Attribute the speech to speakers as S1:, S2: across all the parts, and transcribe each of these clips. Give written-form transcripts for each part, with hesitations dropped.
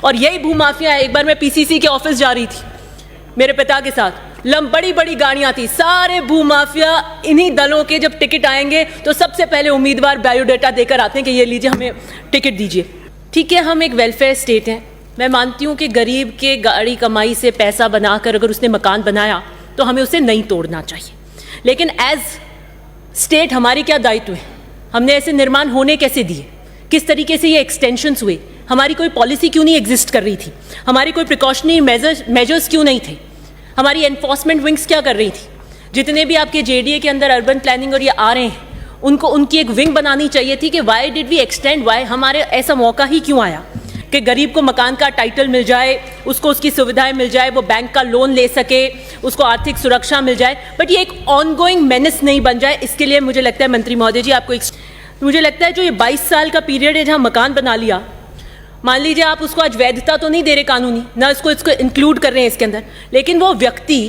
S1: और यही भूमाफिया है। एक बार मैं पीसीसी के ऑफिस जा रही थी मेरे पिता के साथ, बड़ी बड़ी गाड़ियां थी, सारे भूमाफिया इन्हीं दलों के जब टिकट आएंगे तो सबसे पहले उम्मीदवार बायोडाटा देकर आते हैं कि ये लीजिए हमें टिकट दीजिए। ठीक है, हम एक वेलफेयर स्टेट हैं, मैं मानती हूँ कि गरीब के गाड़ी कमाई से पैसा बनाकर अगर उसने मकान बनाया तो हमें उसे नहीं तोड़ना चाहिए, लेकिन एज स्टेट हमारी क्या दायित्व है? हमने ऐसे निर्माण होने कैसे दिए? किस तरीके से ये एक्सटेंशंस हुए? हमारी कोई पॉलिसी क्यों नहीं एग्जिस्ट कर रही थी? हमारी कोई प्रिकॉशनरी मेजर्स क्यों नहीं थे? हमारी एनफोर्समेंट विंग्स क्या कर रही थी? जितने भी आपके जेडीए के अंदर अर्बन प्लानिंग और ये आ रहे हैं, उनको उनकी एक विंग बनानी चाहिए थी कि why did we extend, why हमारे ऐसा मौका ही क्यों आया कि गरीब को मकान का टाइटल मिल जाए, उसको उसकी सुविधाएं मिल जाए, वो बैंक का लोन ले सके, उसको आर्थिक सुरक्षा मिल जाए, बट ये एक ऑनगोइंग मेनेस नहीं बन जाए। इसके लिए मुझे लगता है मंत्री महोदय जी आपको मुझे लगता है जो ये 22 साल का पीरियड है जहाँ मकान बना लिया, मान लीजिए आप उसको आज वैधता तो नहीं दे रहे कानूनी, ना इसको इंक्लूड कर रहे हैं इसके अंदर, लेकिन वो व्यक्ति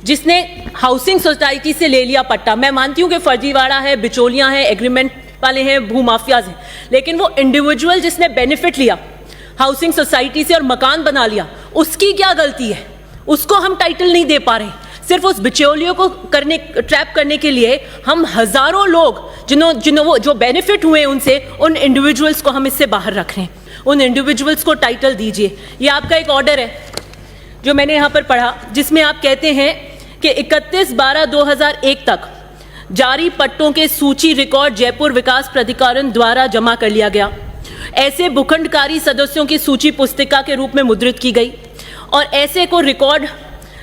S1: जिसने हाउसिंग सोसाइटी से ले लिया पट्टा, मैं मानती हूँ कि फर्जीवाड़ा है, बिचौलियाँ हैं, एग्रीमेंट वाले हैं, भूमाफियाज हैं, लेकिन वो इंडिविजुअल जिसने बेनिफिट लिया हाउसिंग सोसाइटी से और मकान बना लिया, उसकी क्या गलती है? उसको हम टाइटल नहीं दे पा रहे। सिर्फ उस बिचौलियों को ट्रैप करने के लिए हम हजारों लोग जिन्हों जो बेनिफिट हुए उनसे, उन इंडिविजुअल्स को हम इससे बाहर रख रहे हैं। उन इंडिविजुअल्स को टाइटल दीजिए। ये आपका एक ऑर्डर है जो मैंने यहाँ पर पढ़ा, जिसमें आप कहते हैं कि 31/12/2001 तक जारी पट्टों के सूची रिकॉर्ड जयपुर विकास प्राधिकरण द्वारा जमा कर लिया गया। ऐसे भूखंडकारी सदस्यों की सूची पुस्तिका के रूप में मुद्रित की गई और ऐसे को रिकॉर्ड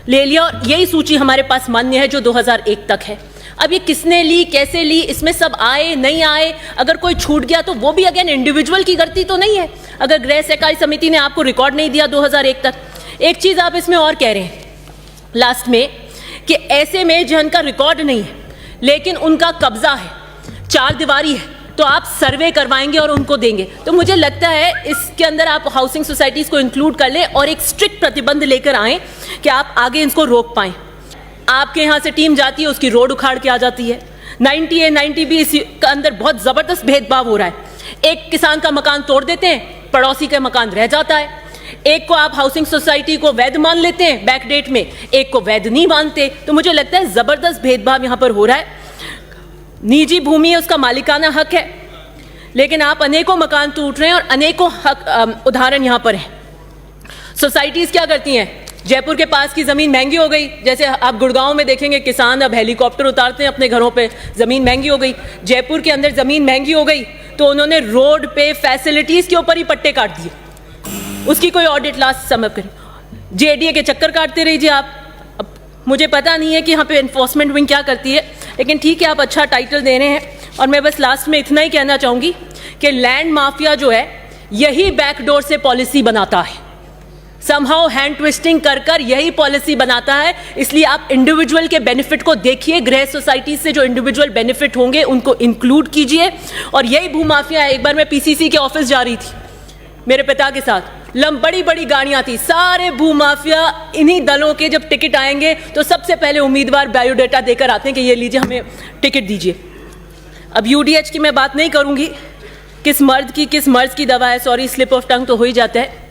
S1: ले लिया और यही सूची हमारे पास मान्य है जो 2001 तक है। अब ये किसने ली, कैसे ली, इसमें सब आए नहीं आए, अगर कोई छूट गया तो वो भी अगेन इंडिविजुअल की गलती तो नहीं है। अगर गृह सहकारी समिति ने आपको रिकॉर्ड नहीं दिया 2001 तक। एक चीज आप इसमें और कह रहे हैं लास्ट में कि ऐसे में जिनका रिकॉर्ड नहीं है लेकिन उनका कब्जा है, चार दीवारी है, तो आप सर्वे करवाएंगे और उनको देंगे। तो मुझे लगता है इसके अंदर आप हाउसिंग सोसाइटीज को इंक्लूड कर लें और एक स्ट्रिक्ट प्रतिबंध लेकर आएं कि आप आगे इसको रोक पाएं। आपके यहाँ से टीम जाती है, उसकी रोड उखाड़ के आ जाती है। 90A 90B इसके अंदर बहुत ज़बरदस्त भेदभाव हो रहा है। एक किसान का मकान तोड़ देते हैं, पड़ोसी का मकान रह जाता है। एक को आप हाउसिंग सोसाइटी को वैध मान लेते हैं बैक डेट में, एक को वैध नहीं मानते। तो मुझे लगता है ज़बरदस्त भेदभाव यहाँ पर हो रहा है। निजी भूमि है, उसका मालिकाना हक है, लेकिन आप अनेकों मकान टूट रहे हैं और अनेकों हक उदाहरण यहाँ पर हैं। सोसाइटीज़ क्या करती हैं? जयपुर के पास की ज़मीन महंगी हो गई, जैसे आप गुड़गांव में देखेंगे किसान अब हेलीकॉप्टर उतारते हैं अपने घरों पे, ज़मीन महंगी हो गई। जयपुर के अंदर ज़मीन महंगी हो गई तो उन्होंने रोड पे फैसिलिटीज़ के ऊपर ही पट्टे काट दिए, उसकी कोई ऑडिट लास्ट समय पर। जेडीए के चक्कर काटते रहिए आप। अब मुझे पता नहीं है कि यहाँ पे एनफोर्समेंट विंग क्या करती है, लेकिन ठीक है आप अच्छा टाइटल दे रहे हैं। और मैं बस लास्ट में इतना ही कहना चाहूँगी कि लैंड माफिया जो है यही बैकडोर से पॉलिसी बनाता है, समहाउ हैंड ट्विस्टिंग कर यही पॉलिसी बनाता है। इसलिए आप इंडिविजुअल के बेनिफिट को देखिए, गृह सोसाइटी से जो इंडिविजुअल बेनिफिट होंगे उनको इंक्लूड कीजिए। और यही भूमाफिया है। एक बार मैं पीसीसी के ऑफिस जा रही थी मेरे पिता के साथ, बड़ी बड़ी गाड़ियां थी, सारे भूमाफिया इन्हीं दलों के जब टिकट आएंगे तो सबसे पहले उम्मीदवार बायोडाटा देकर आते हैं कि ये लीजिए हमें टिकट दीजिए। अब यूडीएच की मैं बात नहीं करूंगी, किस मर्ज की दवा है, सॉरी स्लिप ऑफ टंग तो हो ही जाता है,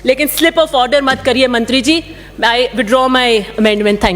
S1: लेकिन स्लिप ऑफ ऑर्डर मत करिए मंत्री जी। I withdraw my amendment. Thank you.